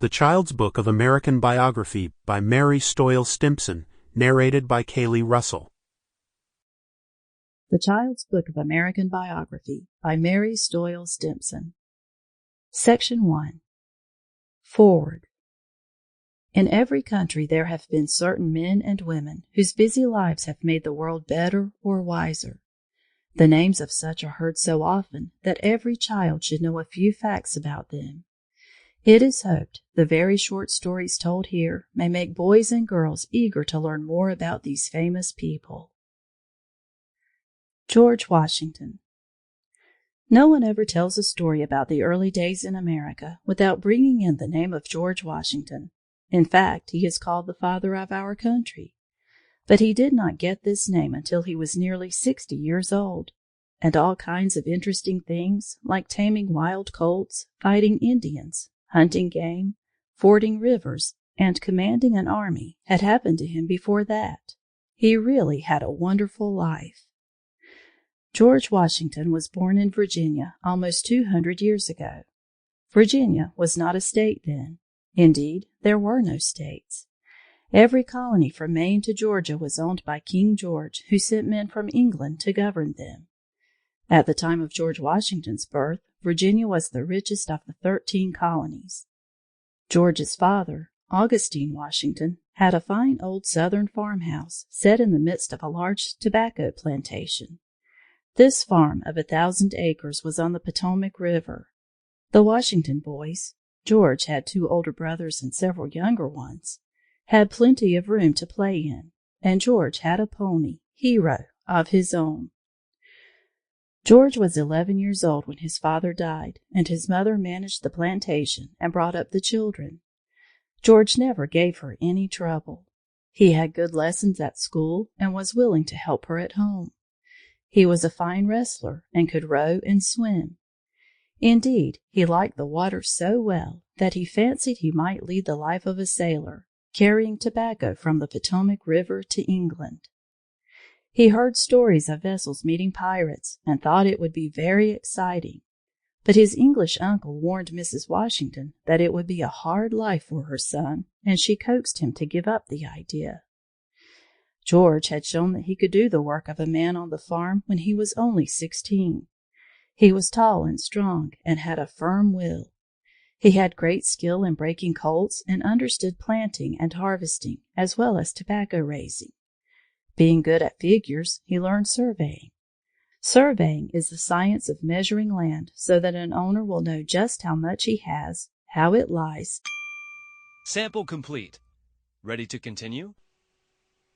The Child's Book of American Biography by Mary Stoyell Stimpson, narrated by Kaylee Russell. The Child's Book of American Biography by Mary Stoyell Stimpson. Section 1. Forward. In every country there have been certain men and women whose busy lives have made the world better or wiser. The names of such are heard so often that every child should know a few facts about them. It is hoped the very short stories told here may make boys and girls eager to learn more about these famous people. George Washington. No one ever tells a story about the early days in America without bringing in the name of George Washington. In fact, he is called the father of our country. But he did not get this name until he was nearly 60 years old, and all kinds of interesting things, like taming wild colts, fighting Indians, hunting game, fording rivers, and commanding an army, had happened to him before that. He really had a wonderful life. George Washington was born in Virginia almost 200 years ago. Virginia was not a state then. Indeed, there were no states. Every colony from Maine to Georgia was owned by King George, who sent men from England to govern them. At the time of George Washington's birth, Virginia was the richest of the 13 colonies. George's father, Augustine Washington, had a fine old Southern farmhouse set in the midst of a large tobacco plantation. This farm of 1,000 acres was on the Potomac River. The Washington boys, George had 2 older brothers and several younger ones, had plenty of room to play in, and George had a pony, Hero, of his own. George was 11 years old when his father died, and his mother managed the plantation and brought up the children. George never gave her any trouble. He had good lessons at school and was willing to help her at home. He was a fine wrestler and could row and swim. Indeed, he liked the water so well that he fancied he might lead the life of a sailor, carrying tobacco from the Potomac River to England. He heard stories of vessels meeting pirates and thought it would be very exciting, but his English uncle warned Mrs. Washington that it would be a hard life for her son, and she coaxed him to give up the idea. George had shown that he could do the work of a man on the farm when he was only 16. He was tall and strong and had a firm will. He had great skill in breaking colts and understood planting and harvesting, as well as tobacco raising. Being good at figures, he learned surveying. Surveying is the science of measuring land so that an owner will know just how much he has, how it lies. Sample complete. Ready to continue?